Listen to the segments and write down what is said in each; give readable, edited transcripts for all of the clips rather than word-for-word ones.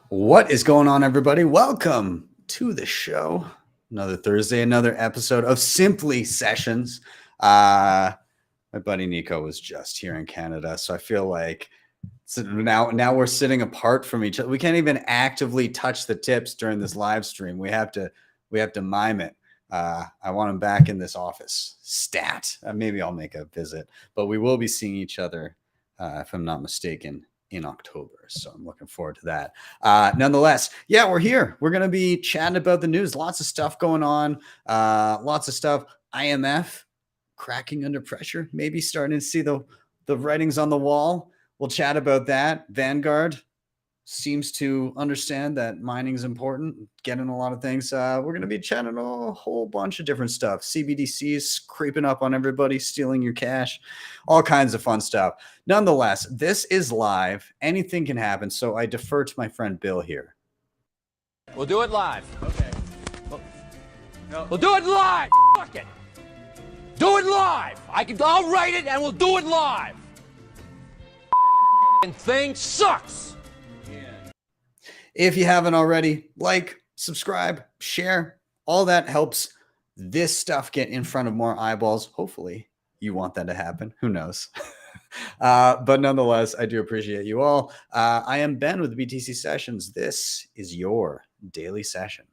What is going on, everybody? Welcome to the show. Another Thursday, another episode of Simply Sessions. My buddy Nico was just here in Canada, so I feel like now we're sitting apart from each other. We can't even actively touch the tips during this live stream. We have to mime it. I want him back in this office. Stat. Maybe I'll make a visit, but we will be seeing each other, if I'm not mistaken, in October. So I'm looking forward to that. Nonetheless, yeah, we're here. We're going to be chatting about the news. Lots of stuff going on. Lots of stuff. IMF cracking under pressure. Maybe starting to see the writings on the wall. We'll chat about that. Vanguard seems to understand that mining is important, getting a lot of things. We're going to be chatting a whole bunch of different stuff. CBDCs creeping up on everybody, stealing your cash, all kinds of fun stuff. Nonetheless, this is live. Anything can happen, so I defer to my friend Bill here. We'll do it live. Okay. We'll do it live. Fuck it. Do it live. I'll write it and we'll do it live. And thing sucks. If you haven't already, like, subscribe, share, all that helps this stuff get in front of more eyeballs. Hopefully you want that to happen. Who knows? But nonetheless, I do appreciate you all. I am Ben with BTC Sessions. This is your daily session.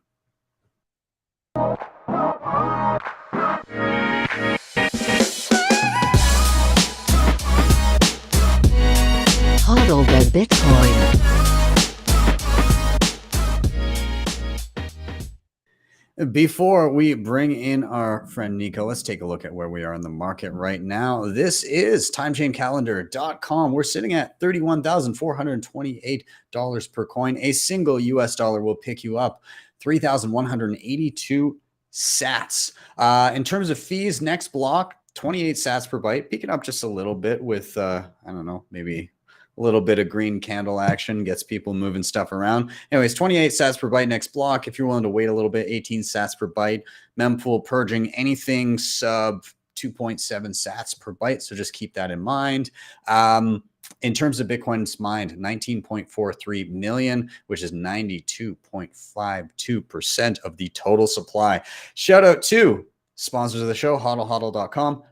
HODL the Bitcoin. Before we bring in our friend Nico, let's take a look at where we are in the market right now. This is timechaincalendar.com. We're sitting at $31,428 per coin. A single US dollar will pick you up 3,182 sats. In terms of fees, next block, 28 sats per byte, picking up just a little bit with, I don't know, maybe a little bit of green candle action gets people moving stuff around. Anyways, 28 sats per byte next block. If you're willing to wait a little bit, 18 sats per byte. Mempool purging anything sub 2.7 sats per byte. So just keep that in mind. In terms of Bitcoin's mined, 19.43 million, which is 92.52% of the total supply. Shout out to sponsors of the show, HodlHodl.com.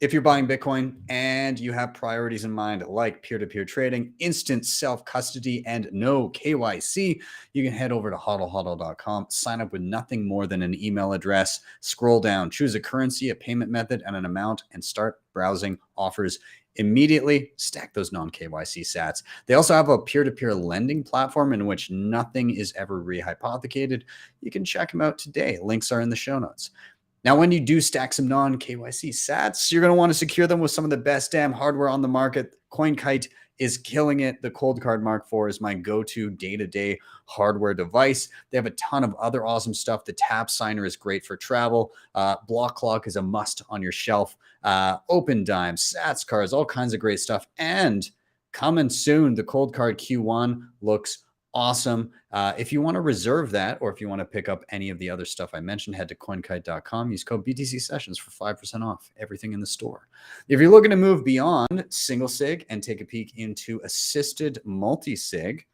If you're buying Bitcoin and you have priorities in mind like peer-to-peer trading, instant self-custody, and no KYC, you can head over to HodlHodl.com, sign up with nothing more than an email address, scroll down, choose a currency, a payment method, and an amount, and start browsing offers immediately. Stack those non-KYC sats. They also have a peer-to-peer lending platform in which nothing is ever rehypothecated. You can check them out today. Links are in the show notes. Now, when you do stack some non-KYC sats, you're going to want to secure them with some of the best damn hardware on the market. CoinKite is killing it. The Cold Card Mark IV is my go-to day-to-day hardware device. They have a ton of other awesome stuff. The Tap Signer is great for travel. Block Clock is a must on your shelf. Open Dime, Sats cards, all kinds of great stuff. And coming soon, the Cold Card Q1 looks awesome. If you want to reserve that, or if you want to pick up any of the other stuff I mentioned, head to coinkite.com. Use code BTC Sessions for 5% off everything in the store. If you're looking to move beyond single sig and take a peek into assisted multi-sig,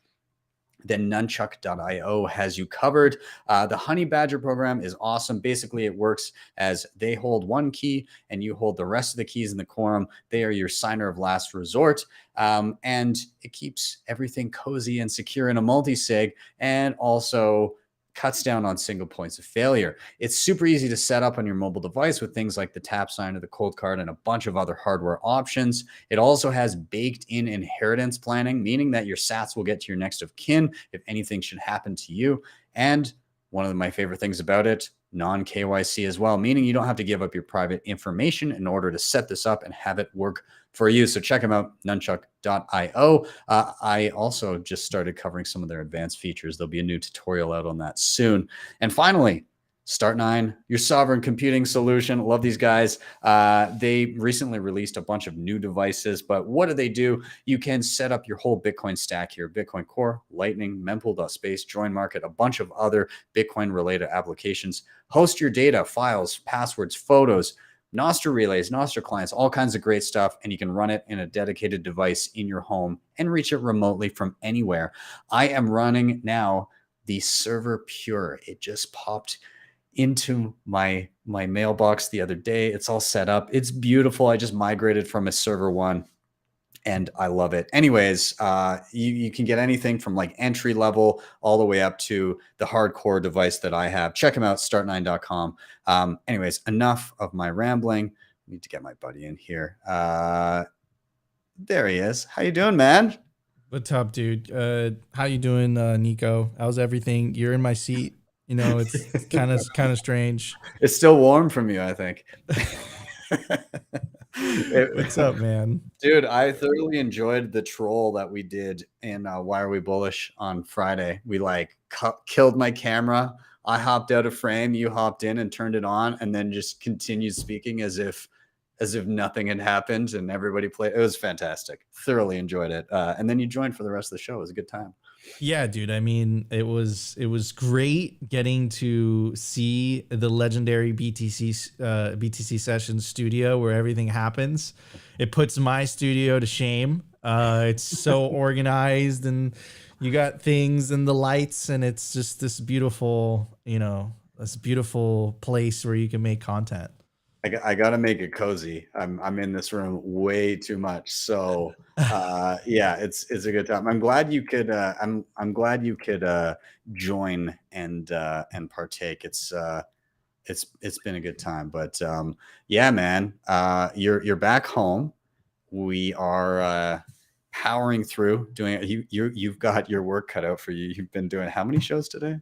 then Nunchuk.io has you covered. The Honey Badger program is awesome. Basically, it works as they hold one key and you hold the rest of the keys in the quorum. They are your signer of last resort. And it keeps everything cozy and secure in a multi-sig, and also cuts down on single points of failure. It's super easy to set up on your mobile device with things like the Tap Signer, the Cold Card, and a bunch of other hardware options. It also has baked-in inheritance planning, meaning that your sats will get to your next of kin if anything should happen to you. And one of my favorite things about it, non-KYC as well, meaning you don't have to give up your private information in order to set this up and have it work for you. So check them out, nunchuk.io. I also just started covering some of their advanced features. There'll be a new tutorial out on that soon. And finally, Start9, your sovereign computing solution. Love these guys. They recently released a bunch of new devices, but what do? You can set up your whole Bitcoin stack here. Bitcoin Core, Lightning, Mempool.space, Join Market, a bunch of other Bitcoin related applications. Host your data, files, passwords, photos, Nostr relays, Nostr clients, all kinds of great stuff. And you can run it in a dedicated device in your home and reach it remotely from anywhere. I am running now the Server Pure. It just popped into my mailbox the other day. It's all set up. It's beautiful. I just migrated from a Server 1 and I love it. Anyways, you can get anything from like entry level all the way up to the hardcore device that I have. Check them out, start9.com. Anyways, enough of my rambling. I need to get my buddy in here. There he is. How you doing, man? What's up, dude? How you doing, Nico? How's everything? You're in my seat. You know, it's kind of strange. It's still warm from you, I think. What's up, man? Dude, I thoroughly enjoyed the troll that we did in Why Are We Bullish on Friday. We like killed my camera. I hopped out of frame. You hopped in and turned it on and then just continued speaking as if nothing had happened and everybody played. It was fantastic. Thoroughly enjoyed it. And then you joined for the rest of the show. It was a good time. Yeah, dude. I mean, it was great getting to see the legendary BTC Sessions studio where everything happens. It puts my studio to shame. It's so organized and you got things and the lights and it's just this beautiful, this beautiful place where you can make content. I got to make it cozy. I'm in this room way too much. So yeah, it's a good time. I'm glad you could I'm glad you could join and partake. It's been a good time. But yeah, man, you're back home. We are powering through doing it. You've got your work cut out for you. You've been doing how many shows today?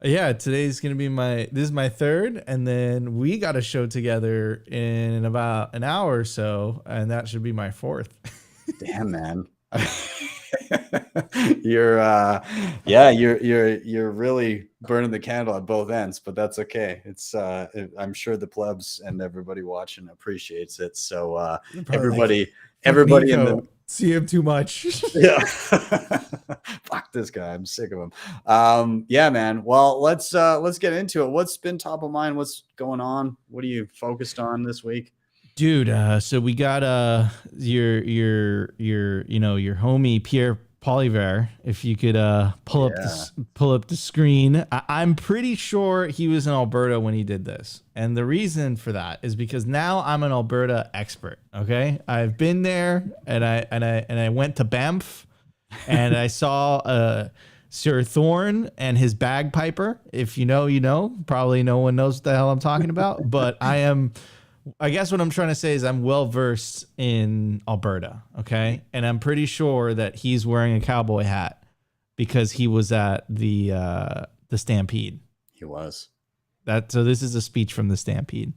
Yeah, today's gonna be this is my third, and then we got a show together in about an hour or so, and that should be my fourth. Damn, man. You're really burning the candle at both ends, but that's okay. It's I'm sure the plebs and everybody watching appreciates it. So everybody Nico, in the see him too much. Yeah. Fuck this guy. I'm sick of him. Yeah, man. Well, let's get into it. What's been top of mind? What's going on? What are you focused on this week? Dude, so we got your homie Pierre Poliver. If you could pull up the screen. I'm pretty sure he was in Alberta when he did this. And the reason for that is because now I'm an Alberta expert. Okay. I've been there and I went to Banff and I saw Sir Thorne and his bagpiper. If you know, you know. Probably no one knows what the hell I'm talking about. But I guess what I'm trying to say is I'm well versed in Alberta, okay? And I'm pretty sure that he's wearing a cowboy hat because he was at the Stampede. He was. So this is a speech from the Stampede.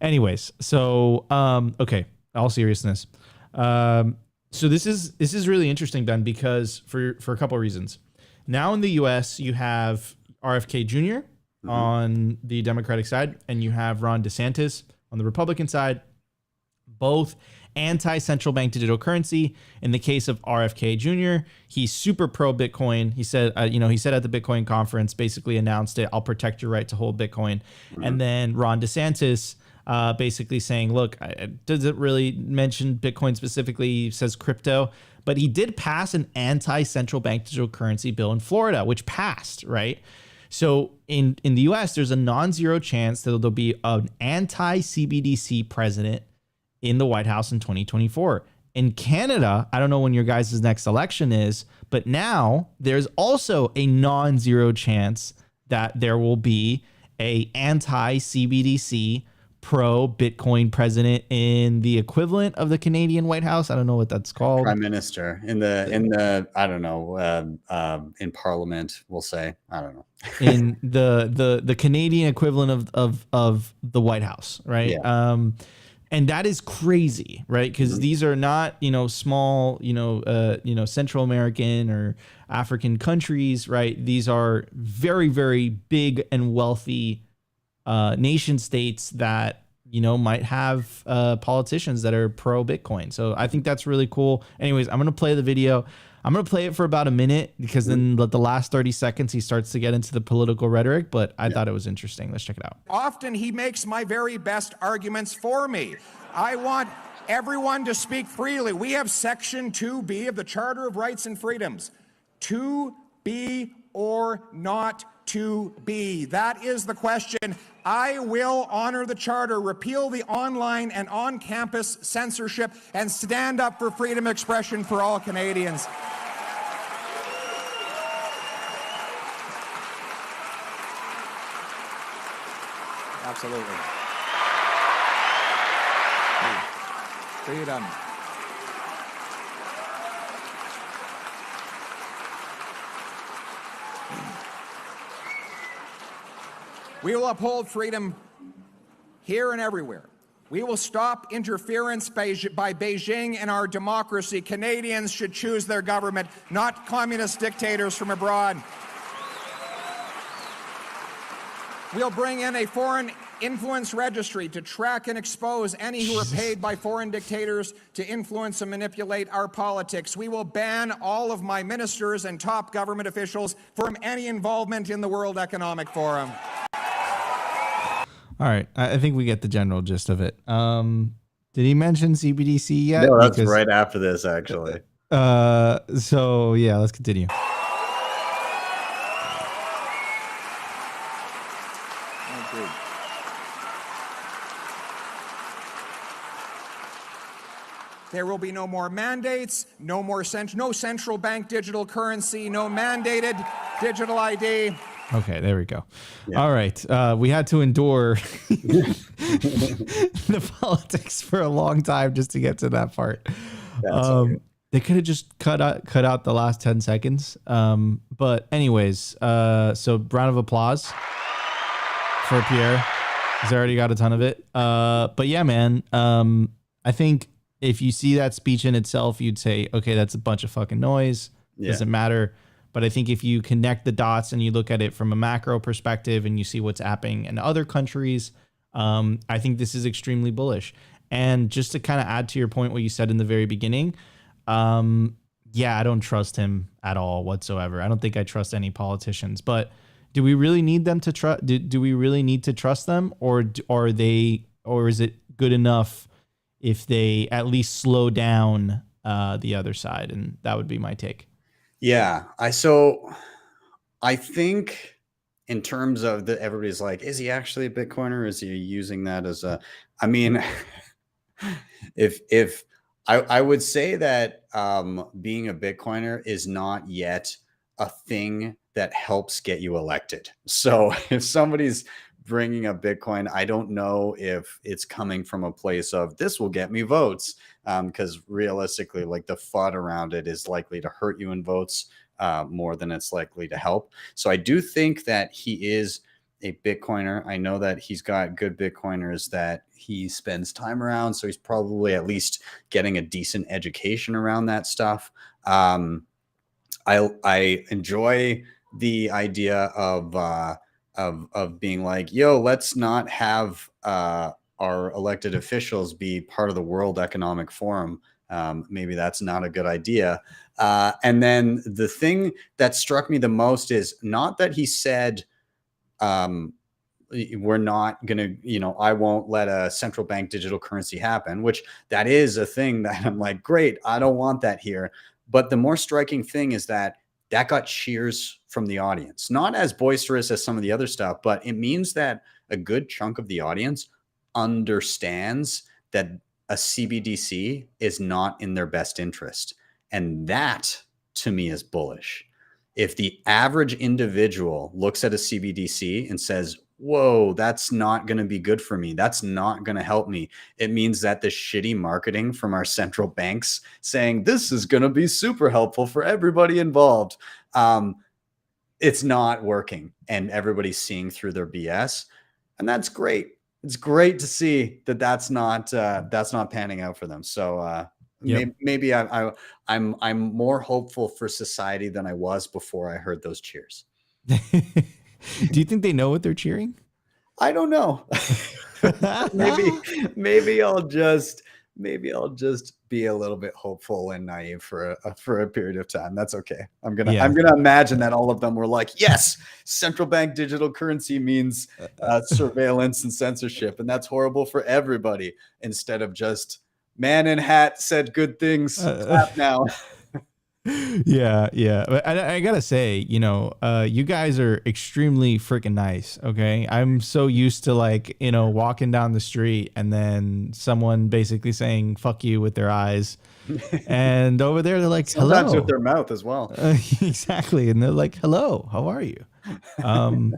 Anyways, so okay, all seriousness. So this is really interesting, Ben, because for a couple of reasons. Now in the US, you have RFK Jr. On the Democratic side, and you have Ron DeSantis on the Republican side, both anti-central bank digital currency. In the case of RFK Jr., he's super pro Bitcoin. He said, he said at the Bitcoin conference, basically announced it, I'll protect your right to hold Bitcoin. And then Ron DeSantis basically saying, look, it doesn't really mention Bitcoin specifically, he says crypto, but he did pass an anti-central bank digital currency bill in Florida, which passed, right? So in the US, there's a non-zero chance that there'll be an anti-CBDC president in the White House in 2024. In Canada, I don't know when your guys' next election is, but now there's also a non-zero chance that there will be a anti-CBDC pro-Bitcoin president in the equivalent of the Canadian White House. I don't know what that's called. Prime Minister in the I don't know, in Parliament, we'll say. I don't know. In the Canadian equivalent of the White House, right? Yeah. And that is crazy, right? Because these are not, small, Central American or African countries, right? These are very, very big and wealthy nation states that, might have politicians that are pro Bitcoin. So I think that's really cool. Anyways, I'm going to play the video. I'm going to play it for about a minute because then the last 30 seconds, he starts to get into the political rhetoric, but I thought it was interesting. Let's check it out. Often he makes my very best arguments for me. I want everyone to speak freely. We have Section 2B of the Charter of Rights and Freedoms. To be or not to be. That is the question. I will honor the Charter, repeal the online and on-campus censorship, and stand up for freedom of expression for all Canadians. Absolutely. Freedom. We will uphold freedom here and everywhere. We will stop interference by Beijing in our democracy. Canadians should choose their government, not communist dictators from abroad. We'll bring in a foreign influence registry to track and expose any who are paid by foreign dictators to influence and manipulate our politics. We will ban all of my ministers and top government officials from any involvement in the World Economic Forum. All right. I think we get the general gist of it. Did he mention CBDC yet? No, that's right after this, actually. So yeah, let's continue. There will be no more mandates, no central bank digital currency, no mandated digital ID. Okay, there we go. Yeah. All right. We had to endure the politics for a long time just to get to that part. They could have just cut out the last 10 seconds. But anyways, so round of applause for Pierre. He's already got a ton of it. But yeah, man, I think if you see that speech in itself, you'd say, okay, that's a bunch of fucking noise. Doesn't matter. But I think if you connect the dots and you look at it from a macro perspective and you see what's happening in other countries, I think this is extremely bullish. And just to kind of add to your point, what you said in the very beginning, yeah, I don't trust him at all whatsoever. I don't think I trust any politicians. But do we really need them to trust? Do we really need to trust them, or is it good enough if they at least slow down the other side? And that would be my take. Yeah. I think in terms of everybody's like, is he actually a Bitcoiner? Is he using that as I mean, if I would say that being a Bitcoiner is not yet a thing that helps get you elected. So if somebody's bringing up Bitcoin, I don't know if it's coming from a place of this will get me votes, because realistically, like the FUD around it is likely to hurt you in votes more than it's likely to help. So I do think that he is a Bitcoiner. I know that he's got good Bitcoiners that he spends time around, so he's probably at least getting a decent education around that stuff. I enjoy the idea of being like, yo, let's not have our elected officials be part of the World Economic Forum. Maybe that's not a good idea. And then the thing that struck me the most is not that he said, we're not going to, I won't let a central bank digital currency happen, which that is a thing that I'm like, great, I don't want that here. But the more striking thing is that got cheers from the audience, not as boisterous as some of the other stuff, but it means that a good chunk of the audience understands that a CBDC is not in their best interest. And that to me is bullish. If the average individual looks at a CBDC and says, whoa, that's not going to be good for me, that's not going to help me, it means that the shitty marketing from our central banks saying this is going to be super helpful for everybody involved, it's not working, and everybody's seeing through their BS, and that's great. It's great to see that that's not panning out for them. So maybe I'm more hopeful for society than I was before I heard those cheers. Do you think they know what they're cheering? I don't know. maybe I'll just maybe I'll just be a little bit hopeful and naive for a period of time. That's okay. I'm gonna imagine that all of them were like, yes, central bank digital currency means surveillance and censorship, and that's horrible for everybody. Instead of just man in hat said good things, clap now. Yeah. But I gotta say, you guys are extremely freaking nice. Okay, I'm so used to like, walking down the street and then someone basically saying "fuck you" with their eyes, and over there they're like, "Hello," sometimes with their mouth as well. Exactly, and they're like, "Hello, how are you?" And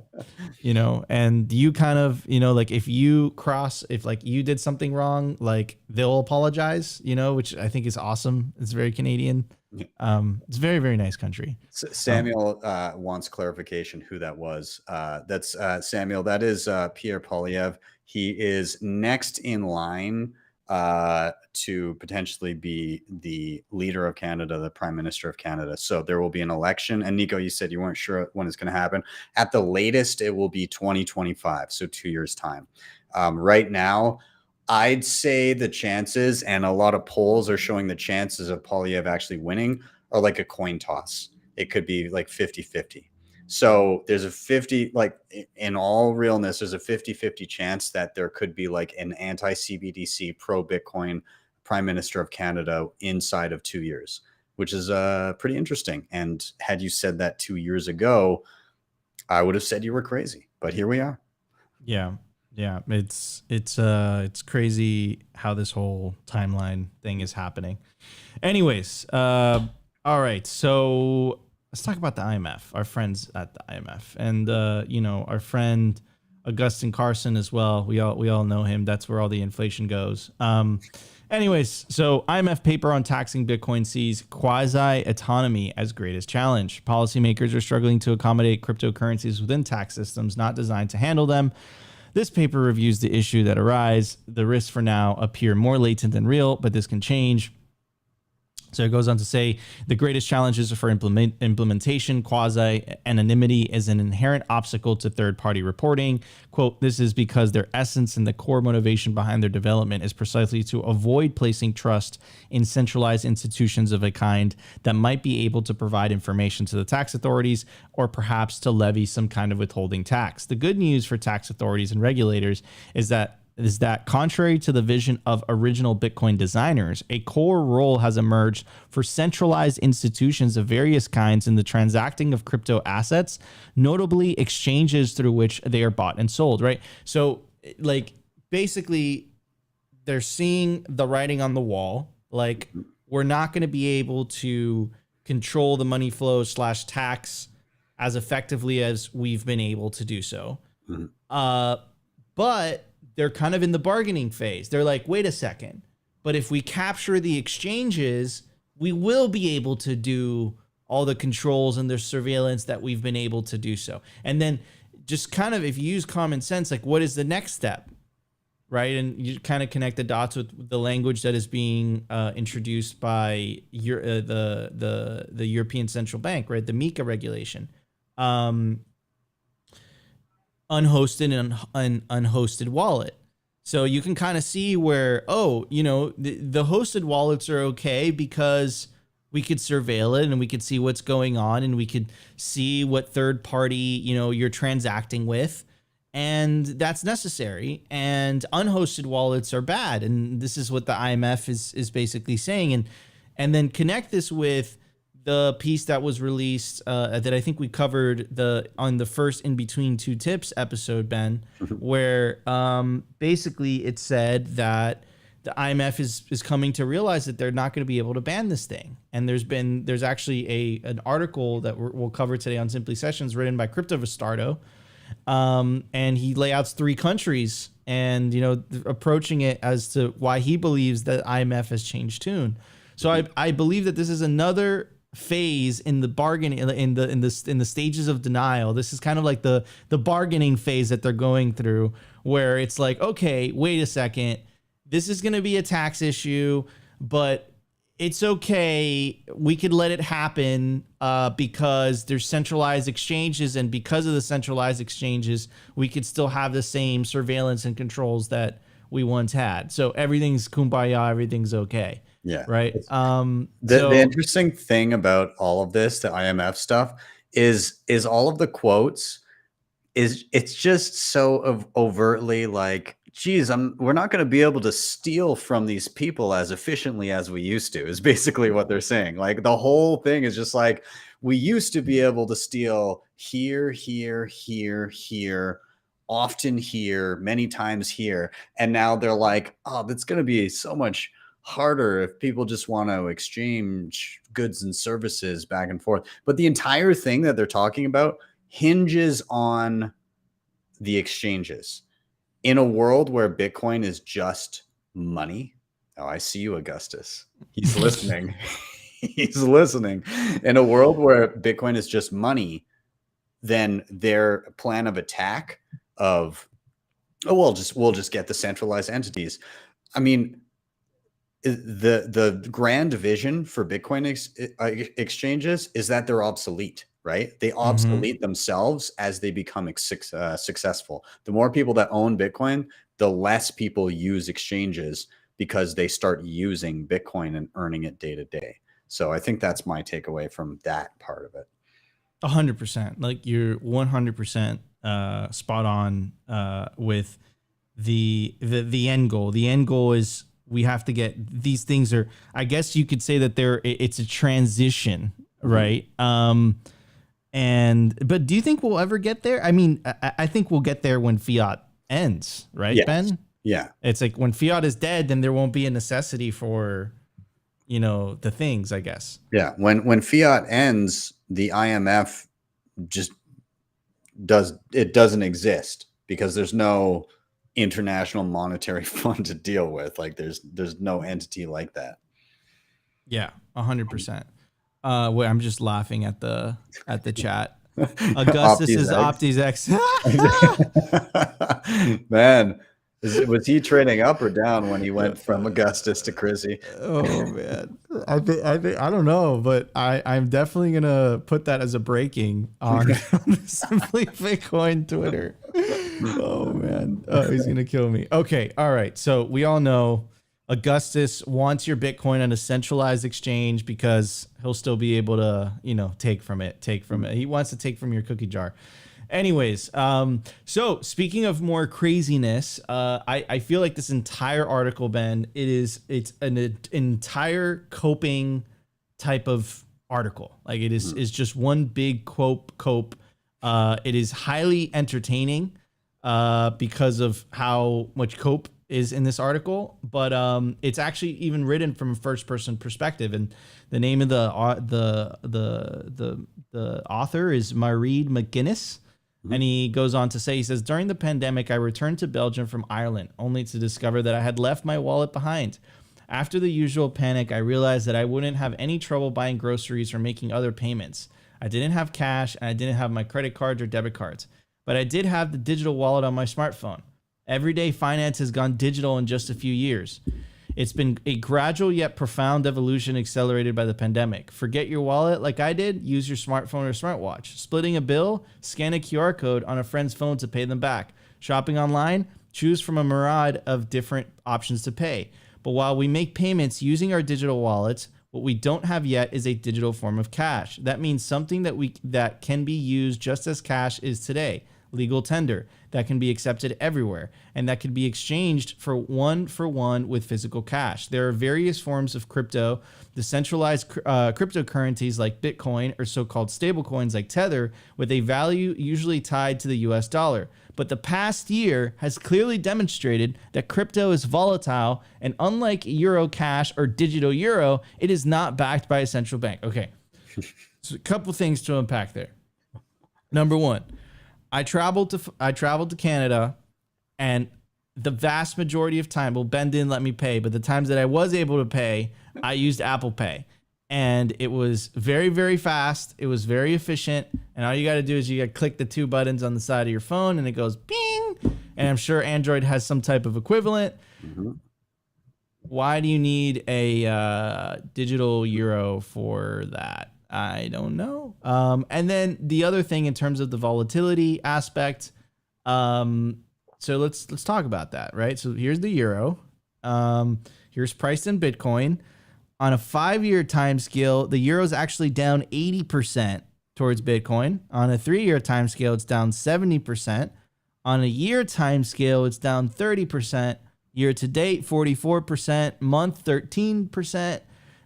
you kind of, like if like you did something wrong, like they'll apologize, which I think is awesome. It's very Canadian. It's a very, very nice country. Samuel wants clarification who that was. That's Samuel. That is Pierre Poilievre. He is next in line to potentially be the leader of Canada, the Prime Minister of Canada. So there will be an election. And Nico, you said you weren't sure when it's going to happen. At the latest, it will be 2025, so 2 years' time. Right now, I'd say the chances, and a lot of polls are showing the chances of Poilievre actually winning are like a coin toss. It could be like 50-50. So there's a 50, like in all realness, there's a 50-50 chance that there could be like an anti-CBDC, pro-Bitcoin Prime Minister of Canada inside of 2 years, which is pretty interesting. And had you said that 2 years ago, I would have said you were crazy, but here we are. Yeah. It's crazy how this whole timeline thing is happening. Anyways, all right. So let's talk about the IMF, our friends at the IMF, and our friend Augustin Carson as well. We all know him. That's where all the inflation goes. Anyways, so IMF paper on taxing Bitcoin sees quasi-autonomy as greatest challenge. Policymakers are struggling to accommodate cryptocurrencies within tax systems not designed to handle them. This paper reviews the issue that arise. The risks for now appear more latent than real, but this can change. So it goes on to say the greatest challenges for implementation, quasi-anonymity is an inherent obstacle to third-party reporting. Quote, this is because their essence and the core motivation behind their development is precisely to avoid placing trust in centralized institutions of a kind that might be able to provide information to the tax authorities or perhaps to levy some kind of withholding tax. The good news for tax authorities and regulators is that contrary to the vision of original Bitcoin designers, a core role has emerged for centralized institutions of various kinds in the transacting of crypto assets, notably exchanges through which they are bought and sold, right? So, like, basically, they're seeing the writing on the wall. Like, we're not going to be able to control the money flow / tax as effectively as we've been able to do so. But they're kind of in the bargaining phase. They're like, wait a second, but if we capture the exchanges, we will be able to do all the controls and the surveillance that we've been able to do so. And then just kind of, if you use common sense, like what is the next step, right? And you kind of connect the dots with the language that is being introduced by the European Central Bank, right? The MiCA regulation. Unhosted and unhosted wallet. So you can kind of see where, the hosted wallets are okay because we could surveil it and we could see what's going on and we could see what third party, you're transacting with. And that's necessary. And unhosted wallets are bad. And this is what the IMF is basically saying. And then connect this with the piece that was released that I think we covered on the first In Between Two Tips episode, Ben, where basically it said that the IMF is coming to realize that they're not going to be able to ban this thing. And there's actually an article that we'll cover today on Simply Sessions written by Crypto Vistardo, and he layouts 3 countries and approaching it as to why he believes that IMF has changed tune. So I believe that this is another phase in the bargaining in the stages of denial. This is kind of like the bargaining phase that they're going through, where it's like, okay, wait a second, this is going to be a tax issue, but it's okay, we could let it happen because there's centralized exchanges, and because of the centralized exchanges we could still have the same surveillance and controls that we once had. So everything's kumbaya, everything's okay. Yeah. Right. The interesting thing about all of this, the IMF stuff, is all of the quotes it's just so overtly like, geez, we're not going to be able to steal from these people as efficiently as we used to, is basically what they're saying. Like the whole thing is just like, we used to be able to steal here, often here, many times here. And now they're like, oh, that's going to be so much harder if people just want to exchange goods and services back and forth. But the entire thing that they're talking about hinges on the exchanges. In a world where Bitcoin is just money. Oh, I see you, Augustus. He's listening. He's listening. In a world where Bitcoin is just money, then their plan of attack of, oh, we'll just get the centralized entities. I mean, the grand vision for Bitcoin exchanges is that they're obsolete, right? They obsolete themselves as they become successful. The more people that own Bitcoin, the less people use exchanges because they start using Bitcoin and earning it day to day. So I think that's my takeaway from that part of it. 100%. Like you're 100% spot on with the end goal. The end goal is we have to get these things are, I guess you could say that it's a transition, right? But do you think we'll ever get there? I mean, I think we'll get there when fiat ends, right, yes. Ben? Yeah. It's like when fiat is dead, then there won't be a necessity for, the things, I guess. Yeah. When fiat ends, the IMF just doesn't exist because there's no international monetary fund to deal with. Like there's no entity like that. Yeah, 100%. Wait, I'm just laughing at the chat. Augustus is Opti's X. Man, was he trading up or down when he went from Augustus to Chrissy? Oh man, I don't know, but I'm definitely gonna put that as a breaking on Simply Bitcoin Twitter. Oh man, he's gonna kill me. Okay, all right. So we all know Augustus wants your Bitcoin on a centralized exchange because he'll still be able to, take from it. He wants to take from your cookie jar. Anyways, so speaking of more craziness, I feel like this entire article, Ben, it's an entire coping type of article. Like it is just one big cope. It is highly entertaining because of how much cope is in this article, but it's actually even written from a first person perspective, and the name of the author is Mareed McGuinness. And he goes on to say, he says, during the pandemic, I returned to Belgium from Ireland, only to discover that I had left my wallet behind. After the usual panic, I realized that I wouldn't have any trouble buying groceries or making other payments. I didn't have cash, and I didn't have my credit cards or debit cards, but I did have the digital wallet on my smartphone. Everyday finance has gone digital in just a few years. It's been a gradual yet profound evolution accelerated by the pandemic. Forget your wallet like I did, use your smartphone or smartwatch. Splitting a bill, scan a QR code on a friend's phone to pay them back. Shopping online, choose from a myriad of different options to pay. But while we make payments using our digital wallets, what we don't have yet is a digital form of cash. That means something that can be used just as cash is today. Legal tender that can be accepted everywhere and that can be exchanged for one with physical cash. There are various forms of crypto. The centralized cryptocurrencies like Bitcoin or so-called stablecoins like Tether with a value usually tied to the US dollar. But the past year has clearly demonstrated that crypto is volatile, and unlike Euro cash or digital euro, it is not backed by a central bank. Okay, so a couple things to unpack there. Number one, I traveled to Canada, and the vast majority of time, well, Ben didn't let me pay, but the times that I was able to pay, I used Apple Pay. And it was very, very fast. It was very efficient. And all you got to do is you got to click the two buttons on the side of your phone, and it goes bing. And I'm sure Android has some type of equivalent. Mm-hmm. Why do you need a digital euro for that? I don't know. And then the other thing in terms of the volatility aspect, So let's talk about that, right? So here's the euro. Here's priced in Bitcoin. On a 5-year time scale, the euro is actually down 80% towards Bitcoin. On a 3-year time scale, it's down 70%. On a year time scale, it's down 30%. Year to date, 44%. Month, 13%.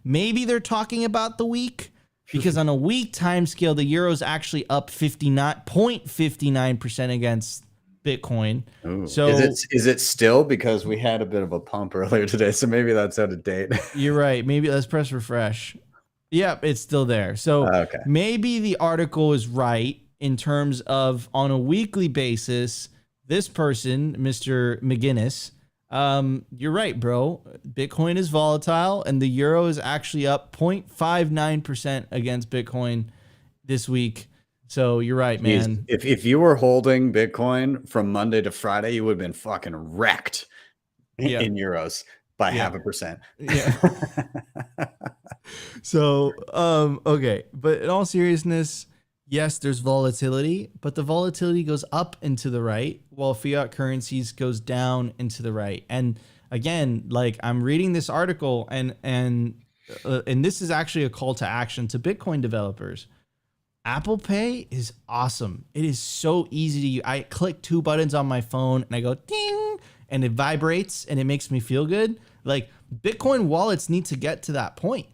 Maybe they're talking about the week, because on a week time scale, the euro is actually up 0.59% against Bitcoin. Ooh. So is it still, because we had a bit of a pump earlier today, so maybe that's out of date. You're right. Maybe let's press refresh. Yep, it's still there. So Okay. maybe the article is right in terms of on a weekly basis, this person, Mr. McGinnis, you're right, bro. Bitcoin is volatile and the euro is actually up 0.59% against Bitcoin this week. So you're right, man. If you were holding Bitcoin from Monday to Friday, you would have been fucking wrecked in euros by 0.5%. Yeah. So, okay. But in all seriousness, yes, there's volatility, but the volatility goes up and to the right, while fiat currencies goes down and to the right. And again, like I'm reading this article and this is actually a call to action to Bitcoin developers. Apple Pay is awesome. It is so easy to use. I click 2 buttons on my phone and I go ding and it vibrates and it makes me feel good. Like Bitcoin wallets need to get to that point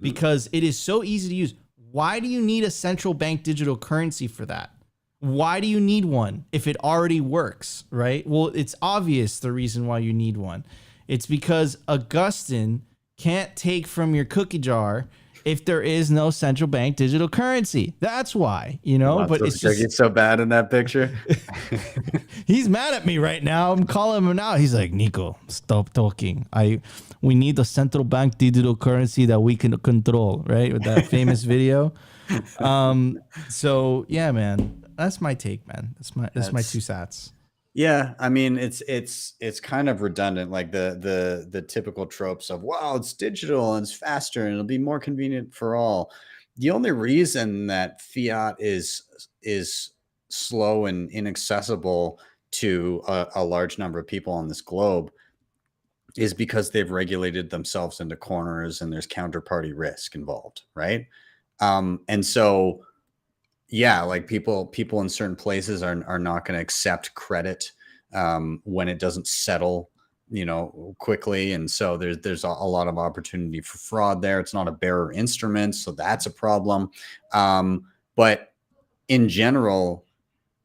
because it is so easy to use. Why do you need a central bank digital currency for that? Why do you need one if it already works, right? Well, it's obvious the reason why you need one. It's because Augustine can't take from your cookie jar if there is no central bank digital currency. That's why, you know, but it's just so bad in that picture. He's mad at me right now. I'm calling him out. He's like, Nico, stop talking. We need a central bank digital currency that we can control, right? With that famous video. So yeah, man, that's my take, man. That's my 2 sats. Yeah, I mean it's kind of redundant, like the typical tropes of, wow, it's digital and it's faster and it'll be more convenient for all. The only reason that fiat is slow and inaccessible to a large number of people on this globe is because they've regulated themselves into corners and there's counterparty risk involved, right? And so yeah, like people in certain places are not going to accept credit when it doesn't settle, you know, quickly. And so there's a lot of opportunity for fraud there. It's not a bearer instrument, so that's a problem. But in general,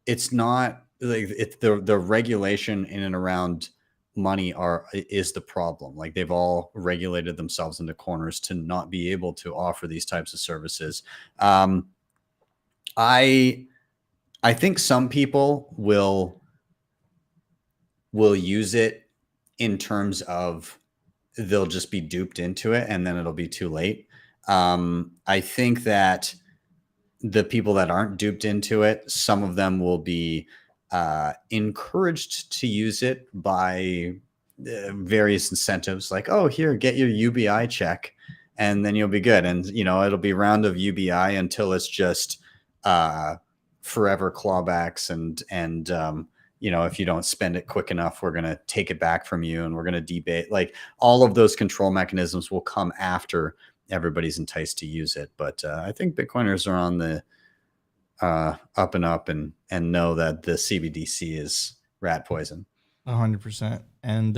it's not like the regulation in and around money is the problem. Like they've all regulated themselves into corners to not be able to offer these types of services. I think some people will use it in terms of they'll just be duped into it and then it'll be too late. I think that the people that aren't duped into it, some of them will be encouraged to use it by various incentives, like, oh, here, get your UBI check and then you'll be good. And, you know, it'll be round of UBI until it's just forever clawbacks and you know, if you don't spend it quick enough, we're going to take it back from you and we're going to debate. Like all of those control mechanisms will come after everybody's enticed to use it. But I think Bitcoiners are on the up and up and know that the CBDC is rat poison. 100%. And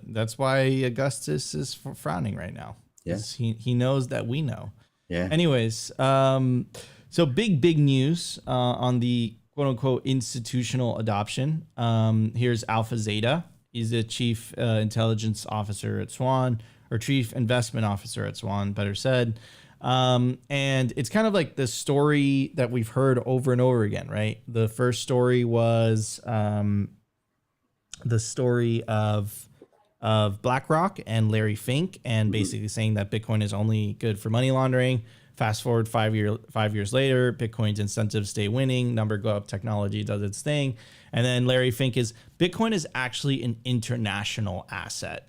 that's why Augustus is frowning right now. Yes. He knows that we know. Yeah. Anyways, so big news on the quote unquote institutional adoption. Here's Alpha Zeta. He's the chief intelligence officer at Swan, or chief investment officer at Swan, better said. And it's kind of like the story that we've heard over and over again, right? The first story was the story of BlackRock and Larry Fink, and basically saying that Bitcoin is only good for money laundering. Fast forward 5 years later, Bitcoin's incentives stay winning, number go up, technology does its thing. And then Larry Fink is, Bitcoin is actually an international asset.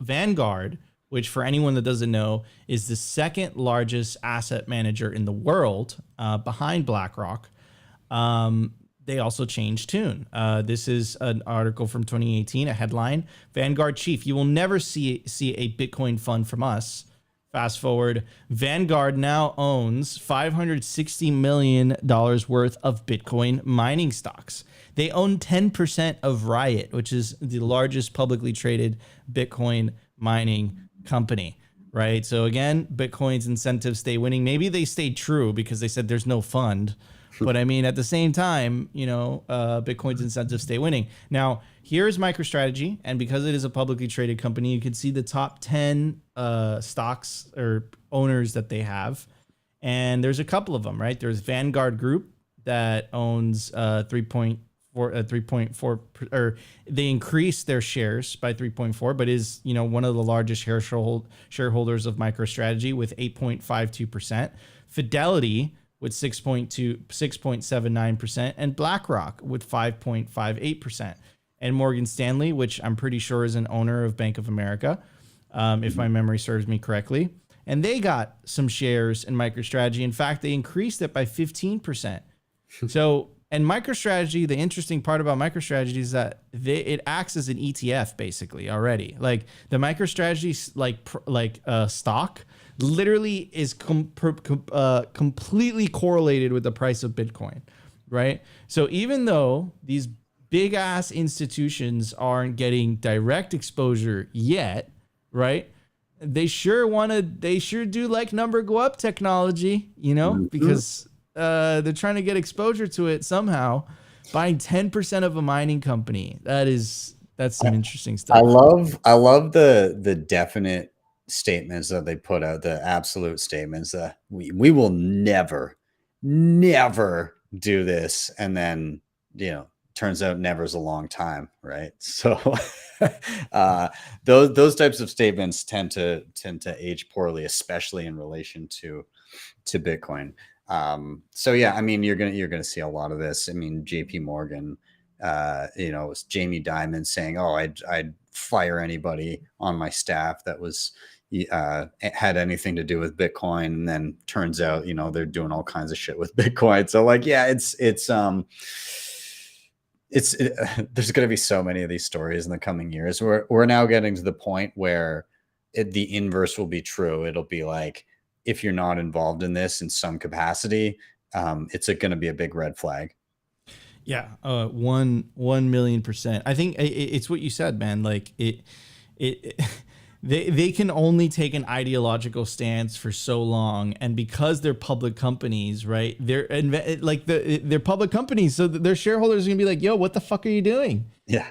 Vanguard, which for anyone that doesn't know, is the second largest asset manager in the world behind BlackRock. they also changed tune. This is an article from 2018, a headline: Vanguard chief, you will never see a Bitcoin fund from us. Fast forward, Vanguard now owns $560 million worth of Bitcoin mining stocks. They own 10% of Riot, which is the largest publicly traded Bitcoin mining company, right? So again, Bitcoin's incentives stay winning. Maybe they stayed true because they said there's no fund. But I mean, at the same time, Bitcoin's incentives stay winning. Now, here's MicroStrategy. And because it is a publicly traded company, you can see the top 10 stocks or owners that they have. And there's a couple of them, right? There's Vanguard Group that owns 3.4, or they increased their shares by 3.4, but is, one of the largest shareholders of MicroStrategy with 8.52%. Fidelity with 6.79%, and BlackRock with 5.58%, and Morgan Stanley, which I'm pretty sure is an owner of Bank of America, if my memory serves me correctly, and they got some shares in MicroStrategy. In fact, they increased it by 15%. So, and MicroStrategy, the interesting part about MicroStrategy is that it acts as an ETF basically already. Like the MicroStrategy stock literally is completely correlated with the price of Bitcoin, right? So even though these big ass institutions aren't getting direct exposure yet, right? They sure do like number go up technology, because they're trying to get exposure to it somehow. Buying 10% of a mining company. That's some interesting stuff. I love the definite statements that they put out, the absolute statements that we will never do this, and then turns out never's a long time, right? So those types of statements tend to age poorly, especially in relation to Bitcoin. So yeah, I mean, you're gonna see a lot of this. I mean, JP Morgan, it's Jamie Dimon saying, "Oh, I'd fire anybody on my staff that was had anything to do with Bitcoin," and then turns out they're doing all kinds of shit with Bitcoin. So like, yeah, it's there's going to be so many of these stories in the coming years. We're now getting to the point where the inverse will be true. It'll be like, if you're not involved in this in some capacity, it's going to be a big red flag. Yeah, 1,000,000%. I think it's what you said, man. Like they can only take an ideological stance for so long, and because they're public companies, right? They're public companies, so their shareholders are gonna be like, "Yo, what the fuck are you doing?" Yeah,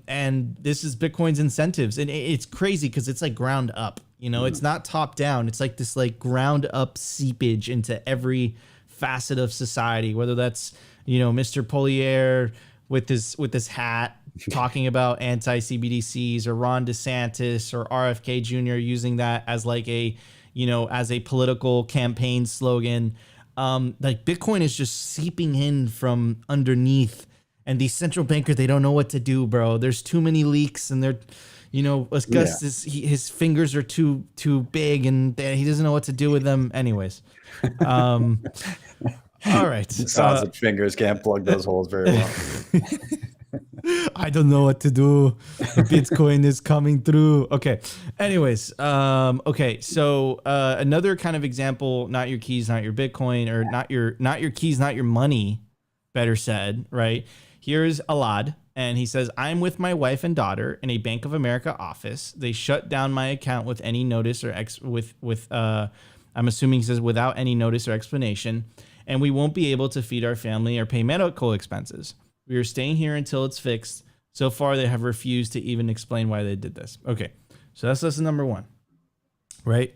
And this is Bitcoin's incentives, and it's crazy because it's like ground up. It's not top down. It's like this ground up seepage into every facet of society, whether that's Mr. Polier with his hat talking about anti-CBDCs, or Ron DeSantis or RFK Jr. using that as as a political campaign slogan. Like Bitcoin is just seeping in from underneath, and these central bankers, they don't know what to do, bro. There's too many leaks, and they're his fingers are too big, and he doesn't know what to do with them. Anyways, all right. Sausage fingers can't plug those holes very well. I don't know what to do. Bitcoin is coming through. Okay. Anyways, okay. So another kind of example: not your keys, not your Bitcoin, or not your keys, not your money. Better said, right? Here's Alad, and he says, "I'm with my wife and daughter in a Bank of America office. They shut down my account with any notice or I'm assuming he says without any notice or explanation, and we won't be able to feed our family or pay medical expenses. We are staying here until it's fixed. So far, they have refused to even explain why they did this." Okay, so that's lesson number one, right?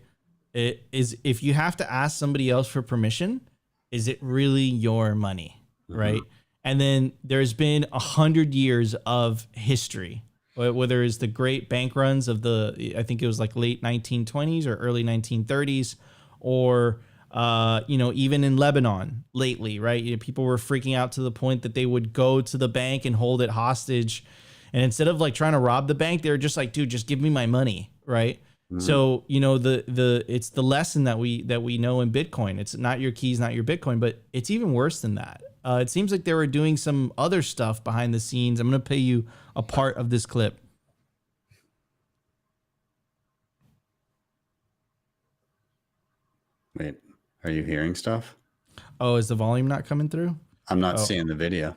It is, if you have to ask somebody else for permission, is it really your money, right? And then there's been 100 years of history, whether it's the great bank runs of I think it was like late 1920s or early 1930s, or even in Lebanon lately, right? People were freaking out to the point that they would go to the bank and hold it hostage. And instead of trying to rob the bank, they were just like, "Dude, just give me my money," right? So, you know, it's the lesson that we know in Bitcoin. It's not your keys, not your Bitcoin, but it's even worse than that. It seems like they were doing some other stuff behind the scenes. I'm going to play you a part of this clip. Wait, are you hearing stuff? Oh, is the volume not coming through? I'm not seeing the video.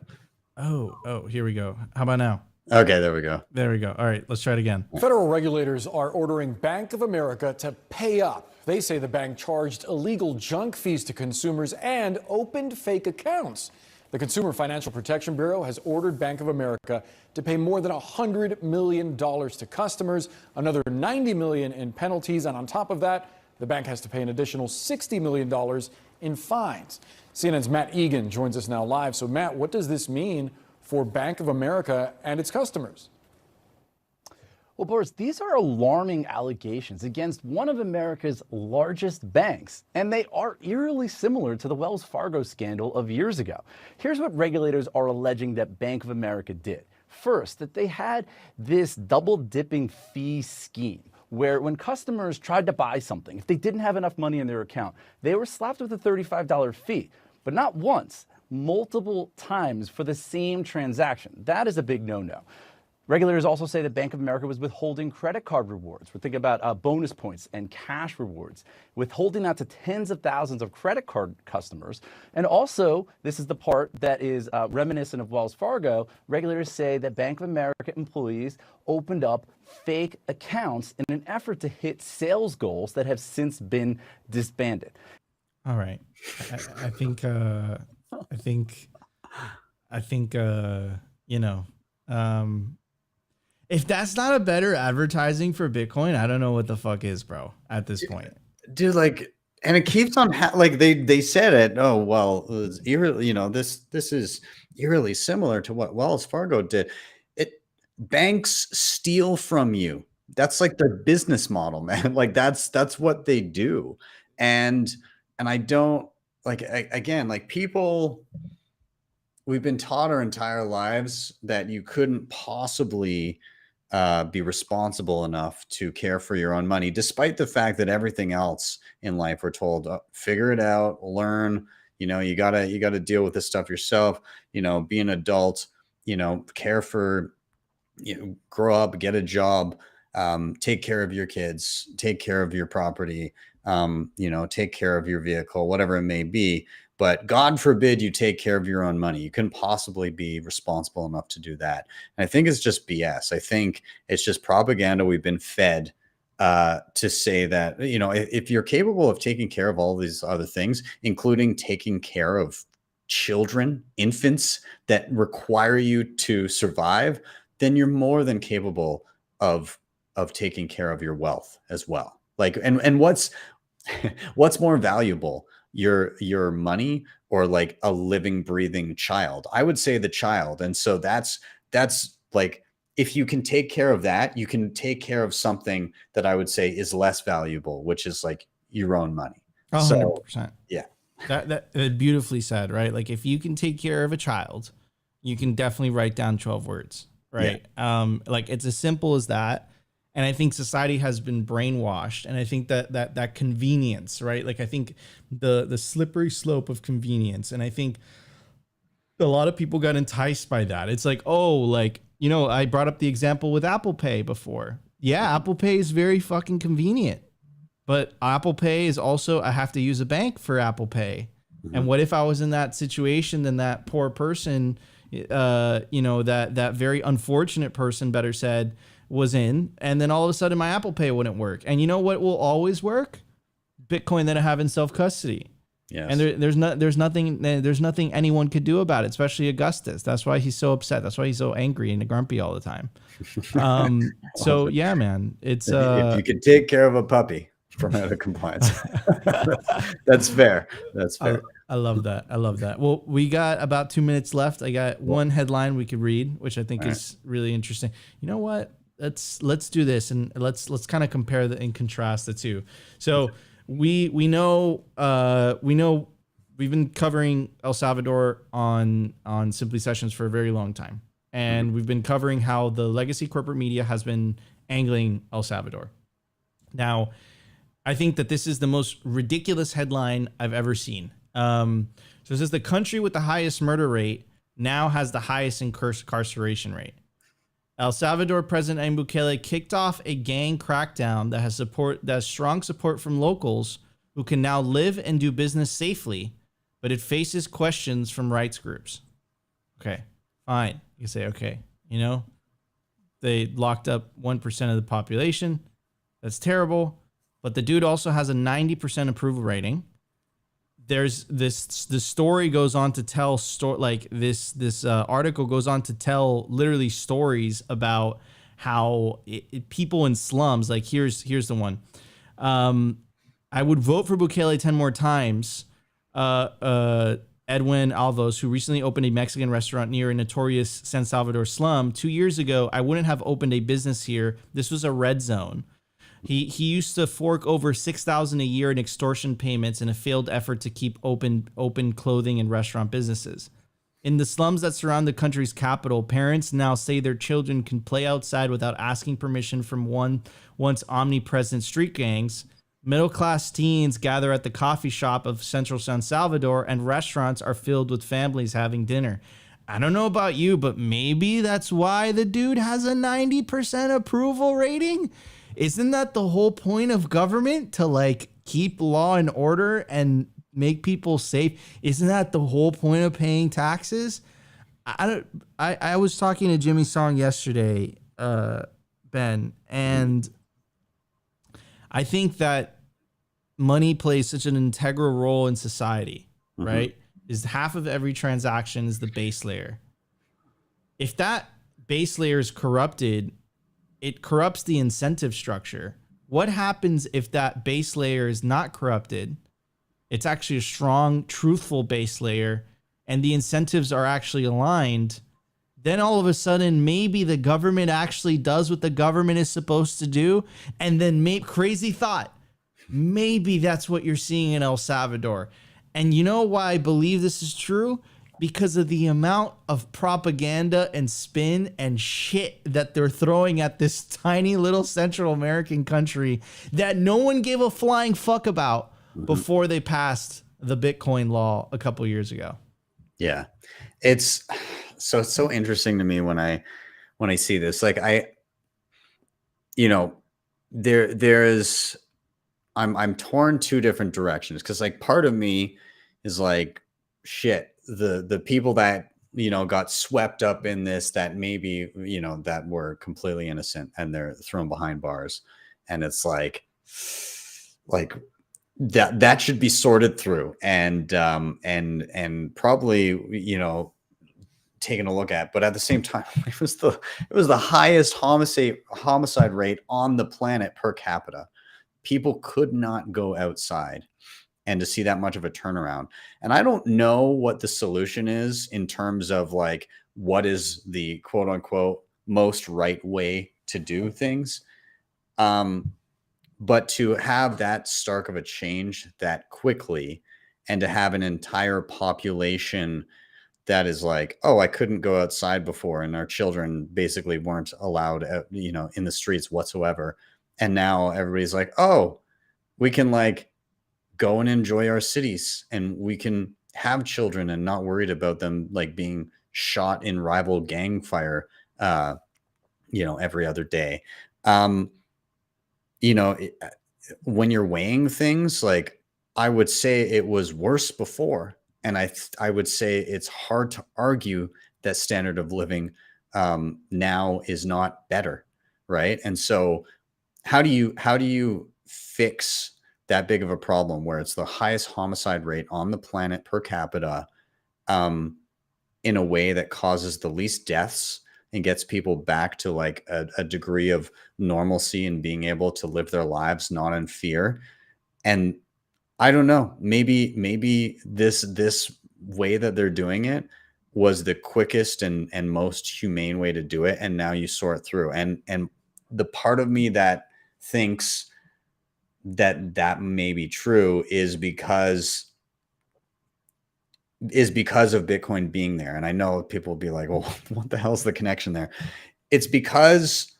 Oh, here we go. How about now? Okay, there we go. There we go. All right, let's try it again. Federal regulators are ordering Bank of America to pay up. They say the bank charged illegal junk fees to consumers and opened fake accounts. The Consumer Financial Protection Bureau has ordered Bank of America to pay more than $100 million to customers, another $90 million in penalties, and on top of that, the bank has to pay an additional $60 million in fines. CNN's Matt Egan joins us now live. So, Matt, what does this mean for Bank of America and its customers? Well, Boris, these are alarming allegations against one of America's largest banks, and they are eerily similar to the Wells Fargo scandal of years ago. Here's what regulators are alleging that Bank of America did. First, that they had this double-dipping fee scheme, where when customers tried to buy something, if they didn't have enough money in their account, they were slapped with a $35 fee, but not once, multiple times for the same transaction. That is a big no-no. Regulators also say that Bank of America was withholding credit card rewards. We're thinking about bonus points and cash rewards, withholding that to tens of thousands of credit card customers. And also, this is the part that is reminiscent of Wells Fargo, regulators say that Bank of America employees opened up fake accounts in an effort to hit sales goals that have since been disbanded. All right. I think, you know, if that's not a better advertising for Bitcoin, I don't know what the fuck is, bro, at this point. Dude, like, and it keeps on like they said it. Oh, well, it was eerily, you know, this is eerily similar to what Wells Fargo did. Banks steal from you. That's like their business model, man. Like that's what they do. And I don't like, again, like people, we've been taught our entire lives that you couldn't possibly be responsible enough to care for your own money, despite the fact that everything else in life we're told, figure it out, learn, you know, you gotta deal with this stuff yourself, you know, be an adult, you know, care for, you know, grow up, get a job, take care of your kids, take care of your property, you know, take care of your vehicle, whatever it may be. But God forbid you take care of your own money. You couldn't possibly be responsible enough to do that. And I think it's just BS. I think it's just propaganda we've been fed to say that, you know, if you're capable of taking care of all these other things, including taking care of children, infants that require you to survive, then you're more than capable of taking care of your wealth as well. Like, and what's more valuable, your money or like a living, breathing child? I would say the child. And so that's like, if you can take care of that, you can take care of something that I would say is less valuable, which is like your own money. 100%. So, yeah. That beautifully said, right? Like if you can take care of a child, you can definitely write down 12 words, right? Yeah. Like it's as simple as that. And I think society has been brainwashed. And I think that convenience, right? Like I think the slippery slope of convenience. And I think a lot of people got enticed by that. It's like, oh, like, you know, I brought up the example with Apple Pay before. Yeah, Apple Pay is very fucking convenient. But Apple Pay is also, I have to use a bank for Apple Pay. Mm-hmm. And what if I was in that situation, then that poor person, you know, that very unfortunate person, better said, was in, and then all of a sudden my Apple Pay wouldn't work. And you know what will always work? Bitcoin that I have in self-custody. Yes. And there's nothing anyone could do about it, especially Augustus. That's why he's so upset. That's why he's so angry and grumpy all the time. So yeah, man, it's if you can take care of a puppy from out of compliance, that's fair. That's fair. I love that. I love that. Well, we got about 2 minutes left. I got one headline we could read, which I think is really interesting. You know what? Let's do this, and let's kind of compare and contrast the two. So we know we've been covering El Salvador on Simply Sessions for a very long time, and we've been covering how the legacy corporate media has been angling El Salvador. Now, I think that this is the most ridiculous headline I've ever seen. So it says the country with the highest murder rate now has the highest incarceration rate. El Salvador President Nayib Bukele kicked off a gang crackdown that has strong support from locals who can now live and do business safely, but it faces questions from rights groups. Okay, fine. You can say, okay, you know, they locked up 1% of the population. That's terrible. But the dude also has a 90% approval rating. There's the story goes on to tell this article goes on to tell literally stories about how people in slums, like here's the one. I would vote for Bukele 10 more times. Edwin Alvos, who recently opened a Mexican restaurant near a notorious San Salvador slum. 2 years ago, I wouldn't have opened a business here. This was a red zone. He used to fork over $6,000 a year in extortion payments in a failed effort to keep open clothing and restaurant businesses. In the slums that surround the country's capital, parents now say their children can play outside without asking permission from once omnipresent street gangs. Middle-class teens gather at the coffee shop of central San Salvador, and restaurants are filled with families having dinner. I don't know about you, but maybe that's why the dude has a 90% approval rating. Isn't that the whole point of government, to like keep law and order and make people safe? Isn't that the whole point of paying taxes? I was talking to Jimmy Song yesterday, Ben, and I think that money plays such an integral role in society, right? Is half of every transaction is the base layer. If that base layer is corrupted, it corrupts the incentive structure. What happens if that base layer is not corrupted? It's actually a strong, truthful base layer, and the incentives are actually aligned. Then all of a sudden, maybe the government actually does what the government is supposed to do. And then crazy thought, maybe that's what you're seeing in El Salvador. And you know why I believe this is true? Because of the amount of propaganda and spin and shit that they're throwing at this tiny little Central American country that no one gave a flying fuck about before they passed the Bitcoin law a couple years ago. Yeah. It's so interesting to me when I see this. Like I'm torn two different directions, because like part of me is like, shit, the people that got swept up in this, that maybe that were completely innocent and they're thrown behind bars, and it's like that should be sorted through and probably taken a look at. But at the same time, it was the highest homicide rate on the planet per capita. People could not go outside, and to see that much of a turnaround. And I don't know what the solution is in terms of like, what is the quote unquote most right way to do things. But to have that stark of a change that quickly, and to have an entire population that is like, oh, I couldn't go outside before, and our children basically weren't allowed in the streets whatsoever. And now everybody's like, oh, we can like go and enjoy our cities, and we can have children and not worried about them like being shot in rival gang fire, every other day. When you're weighing things, like I would say it was worse before. And I would say it's hard to argue that standard of living now is not better. Right. And so how do you fix that big of a problem where it's the highest homicide rate on the planet per capita, in a way that causes the least deaths and gets people back to like a degree of normalcy and being able to live their lives not in fear? And I don't know, maybe this way that they're doing it was the quickest and most humane way to do it. And now you sort through, and the part of me that thinks that may be true is because of Bitcoin being there. And I know people will be like, well, what the hell's the connection there? It's because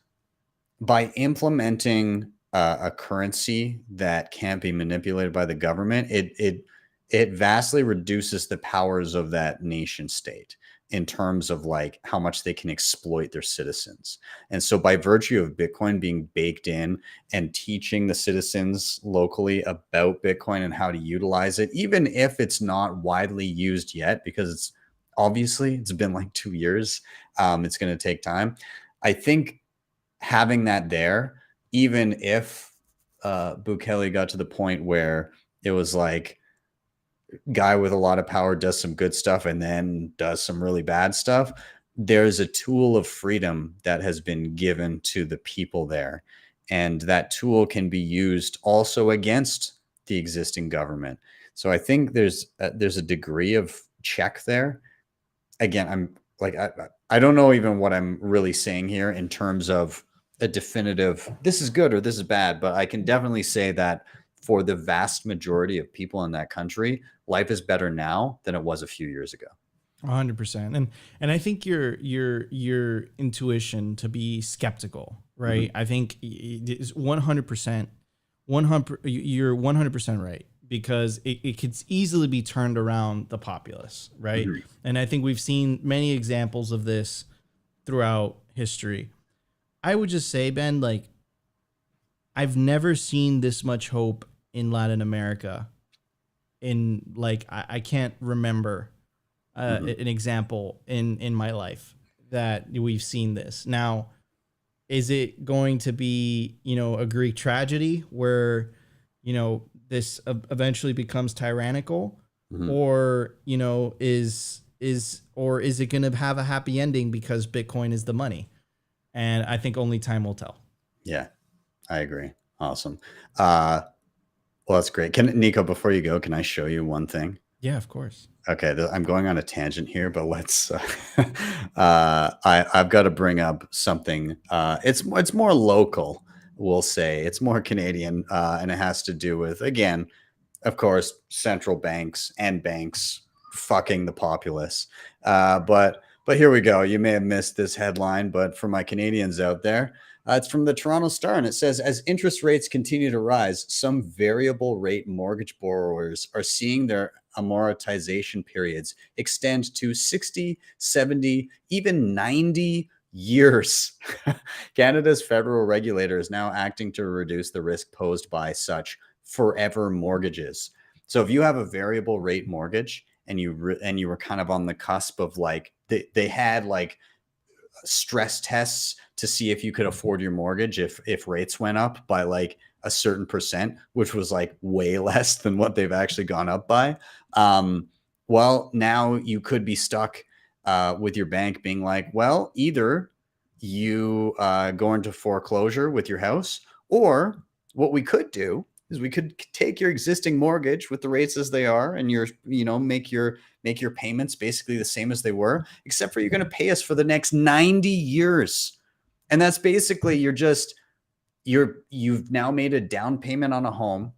by implementing a currency that can't be manipulated by the government, it vastly reduces the powers of that nation state in terms of like how much they can exploit their citizens. And so by virtue of Bitcoin being baked in and teaching the citizens locally about Bitcoin and how to utilize it, even if it's not widely used yet, because it's been like 2 years, it's going to take time. I think having that there, even if Bukele got to the point where it was like, guy with a lot of power does some good stuff and then does some really bad stuff, there's a tool of freedom that has been given to the people there, and that tool can be used also against the existing government. So I think there's a degree of check there. Again, I'm like, I don't know even what I'm really saying here in terms of a definitive this is good or this is bad, but I can definitely say that for the vast majority of people in that country, life is better now than it was a few years ago. 100%. And I think your intuition to be skeptical, right? I think is 100%. You're 100% right, because it could easily be turned around the populace, right? And I think we've seen many examples of this throughout history. I would just say, Ben, like, I've never seen this much hope in Latin America. In like, I can't remember an example in my life that we've seen this. Now, is it going to be, a Greek tragedy where, this eventually becomes tyrannical, or, is it going to have a happy ending because Bitcoin is the money? And I think only time will tell. Yeah, I agree. Awesome. Well, that's great. Nico, before you go, can I show you one thing? Yeah, of course. Okay, I'm going on a tangent here, but let's. I've got to bring up something. It's more local, we'll say. It's more Canadian, and it has to do with, again, of course, central banks and banks fucking the populace. But here we go. You may have missed this headline, but for my Canadians out there, it's from the Toronto Star, and it says, as interest rates continue to rise, some variable rate mortgage borrowers are seeing their amortization periods extend to 60, 70, even 90 years. Canada's federal regulator is now acting to reduce the risk posed by such forever mortgages. So if you have a variable rate mortgage and you were kind of on the cusp of like, they had like stress tests to see if you could afford your mortgage if rates went up by like a certain percent, which was like way less than what they've actually gone up by. Well, now you could be stuck with your bank being like, well, either you go into foreclosure with your house, or what we could do is we could take your existing mortgage with the rates as they are, and make your payments basically the same as they were, except for you're going to pay us for the next 90 years. And that's basically you've now made a down payment on a home.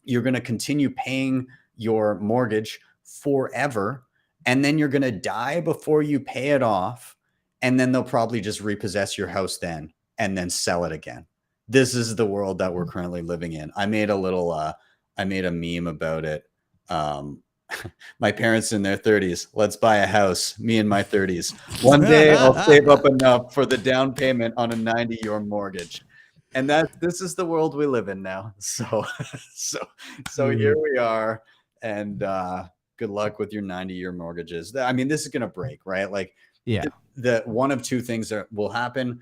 You're going to continue paying your mortgage forever, and then you're going to die before you pay it off, and then they'll probably just repossess your house then and then sell it again. This is the world that we're currently living in. I made a meme about it. My parents in their 30s, let's buy a house. Me in my 30s. One day I'll save up enough for the down payment on a 90-year mortgage. And this is the world we live in now. So here we are. And good luck with your 90-year mortgages. I mean, this is going to break, right? Like, yeah, the one of two things that will happen.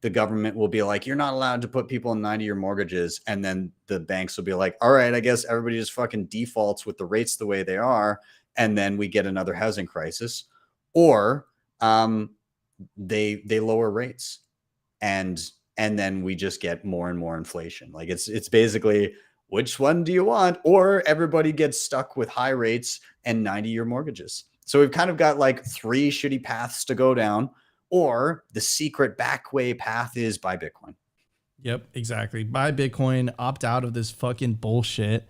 The government will be like, you're not allowed to put people in 90-year mortgages. And then the banks will be like, all right, I guess everybody just fucking defaults with the rates the way they are. And then we get another housing crisis, or they lower rates, and then we just get more and more inflation. Like it's basically, which one do you want? Or everybody gets stuck with high rates and 90-year mortgages. So we've kind of got like three shitty paths to go down. Or the secret back way path is buy Bitcoin. Yep, exactly. Buy Bitcoin, opt out of this fucking bullshit.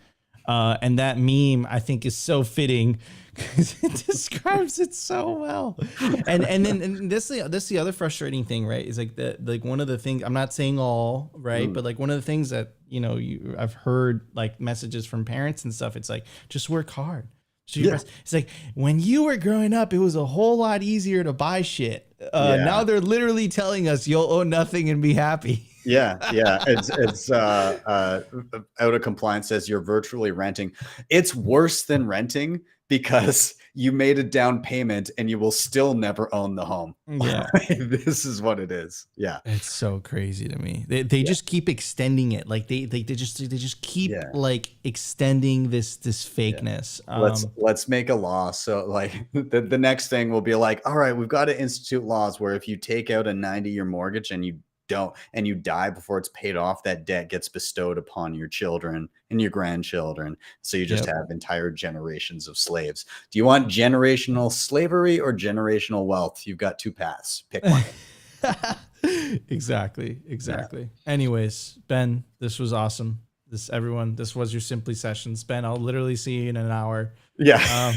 And that meme, I think, is so fitting because it describes it so well. And this the other frustrating thing, right? Is like one of the things, I'm not saying all, right, but like one of the things that I've heard like messages from parents and stuff. It's like, just work hard. It's like, when you were growing up, it was a whole lot easier to buy shit. Now they're literally telling us you'll own nothing and be happy. Yeah. It's out of compliance says you're virtually renting. It's worse than renting because you made a down payment and you will still never own the home. Yeah. This is what it is. Yeah. It's so crazy to me. They just keep extending it. Like they just keep like extending this fakeness. Let's make a law. So like the next thing will be like, all right, we've got to institute laws where if you take out a 90-year mortgage and you die before it's paid off, that debt gets bestowed upon your children and your grandchildren. So you just have entire generations of slaves. Do you want generational slavery or generational wealth? You've got two paths. Pick one. Exactly. Yeah. Anyways, Ben, this was awesome. This was your Simply Sessions. Ben, I'll literally see you in an hour. Yeah.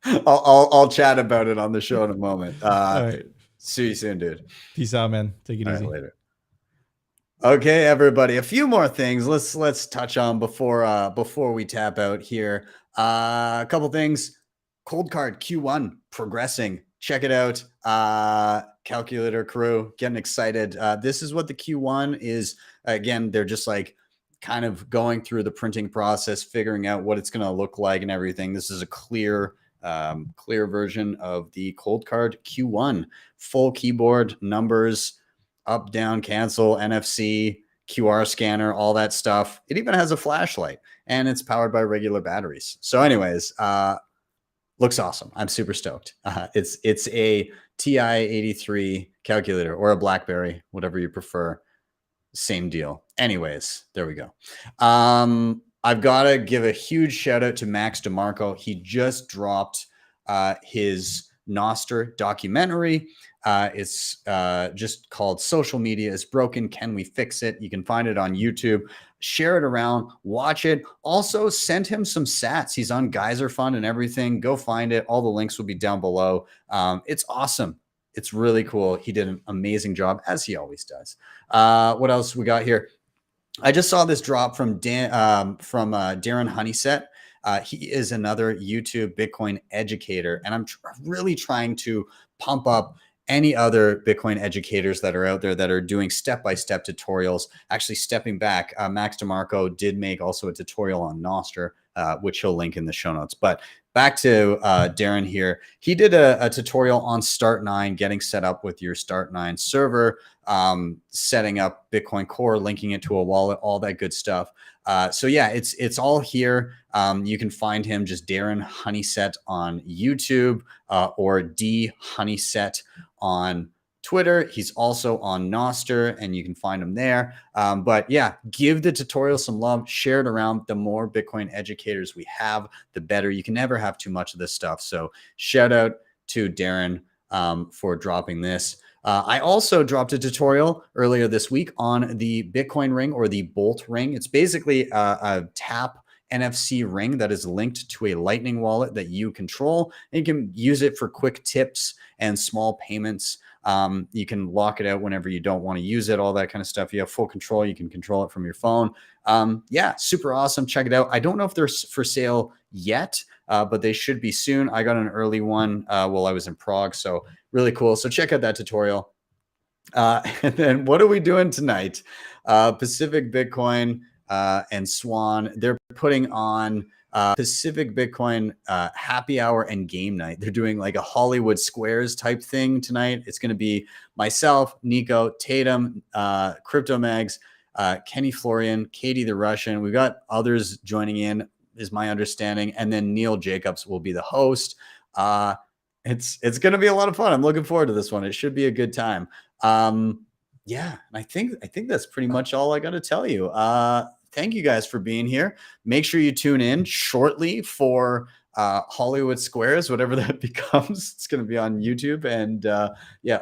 I'll chat about it on the show in a moment. All right. See you soon, dude. Peace out, man. Take it easy. Later. Okay, everybody. A few more things. Let's touch on before we tap out here. A couple things. Cold card Q1 progressing. Check it out. Calculator crew getting excited. This is what the Q1 is. Again, they're just like kind of going through the printing process, figuring out what it's going to look like and everything. This is a clear version of the cold card Q1, full keyboard, numbers, up, down, cancel, NFC, QR scanner, all that stuff. It even has a flashlight and it's powered by regular batteries. So anyways, looks awesome. I'm super stoked. It's a TI-83 calculator or a BlackBerry, whatever you prefer. Same deal. Anyways, there we go. I've got to give a huge shout out to Max DeMarco. He just dropped his Nostr documentary. It's just called Social Media is Broken. Can we fix it? You can find it on YouTube. Share it around. Watch it. Also, send him some sats. He's on Geyser Fund and everything. Go find it. All the links will be down below. It's awesome. It's really cool. He did an amazing job, as he always does. What else we got here? I just saw this drop from Darren Honeyset. He is another YouTube Bitcoin educator, and I'm really trying to pump up any other Bitcoin educators that are out there that are doing step-by-step tutorials. Actually, stepping back, Max DeMarco did make also a tutorial on Nostr, which he'll link in the show notes. But back to Darren here. He did a tutorial on Start9, getting set up with your Start9 server, setting up Bitcoin Core, linking it to a wallet, all that good stuff. So yeah, it's all here. You can find him just Darren Honeyset on YouTube or D Honeyset on Twitter. He's also on Nostr, and you can find him there. But yeah, give the tutorial some love, share it around. The more Bitcoin educators we have, the better. You can never have too much of this stuff. So shout out to Darren for dropping this. I also dropped a tutorial earlier this week on the Bitcoin ring or the Bolt ring. It's basically a tap NFC ring that is linked to a Lightning wallet that you control, and you can use it for quick tips and small payments. You can lock it out whenever you don't want to use it, all that kind of stuff. You have full control. You can control it from your phone. Yeah, super awesome. Check it out. I don't know if they're for sale yet, but they should be soon. I got an early one while I was in Prague, so really cool. So check out that tutorial. And then what are we doing tonight? Pacific Bitcoin and Swan, they're putting on Pacific Bitcoin happy hour and game night. They're doing like a Hollywood Squares type thing tonight. It's going to be myself, Nico, Tatum, Crypto Mags, Kenny Florian, Katie the Russian. We've got others joining in, is my understanding. And then Neil Jacobs will be the host. It's going to be a lot of fun. I'm looking forward to this one. It should be a good time. Yeah, and I think that's pretty much all I got to tell you. Thank you guys for being here. Make sure you tune in shortly for Hollywood Squares, whatever that becomes. It's going to be on YouTube. And yeah,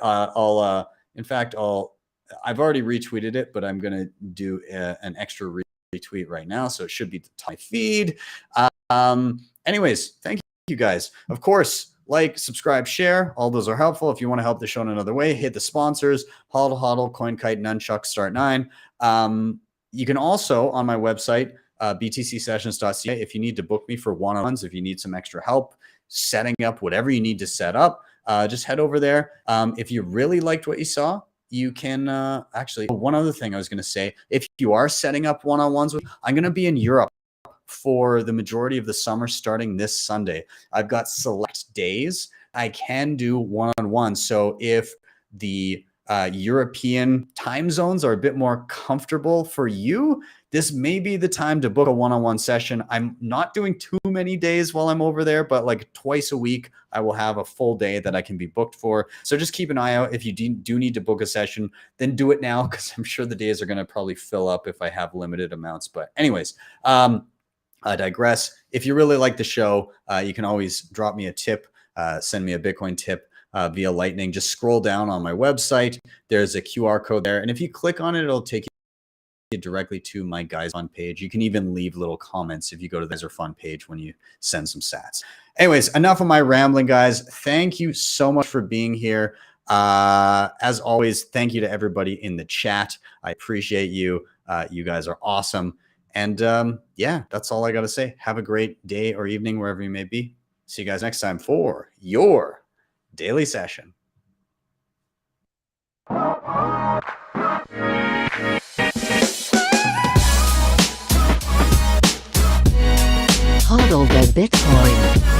I've already retweeted it, but I'm going to do an extra retweet right now, so it should be the top feed. Anyways, thank you guys. Of course, like, subscribe, share. All those are helpful. If you want to help the show in another way, hit the sponsors, HodlHodl, CoinKite, Nunchuk, Start9. You can also, on my website, btcsessions.ca, if you need to book me for one-on-ones, if you need some extra help setting up whatever you need to set up, just head over there. If you really liked what you saw, you can actually, one other thing I was going to say, if you are setting up one-on-ones, I'm going to be in Europe for the majority of the summer starting this Sunday. I've got select days I can do one-on-one. So if the European time zones are a bit more comfortable for you, this may be the time to book a one-on-one session. I'm not doing too many days while I'm over there, but like twice a week, I will have a full day that I can be booked for. So just keep an eye out. If you do need to book a session, then do it now, because I'm sure the days are going to probably fill up if I have limited amounts. But anyways, I digress. If you really like the show, you can always drop me a tip, send me a Bitcoin tip via Lightning. Just scroll down on my website. There's a QR code there. And if you click on it, it'll take you directly to my Guys Fund page. You can even leave little comments if you go to the Guys Fund page when you send some sats. Anyways, enough of my rambling, guys. Thank you so much for being here. As always, thank you to everybody in the chat. I appreciate you. You guys are awesome. And yeah, that's all I got to say. Have a great day or evening, wherever you may be. See you guys next time for your daily session. HodlHodl the Bitcoin.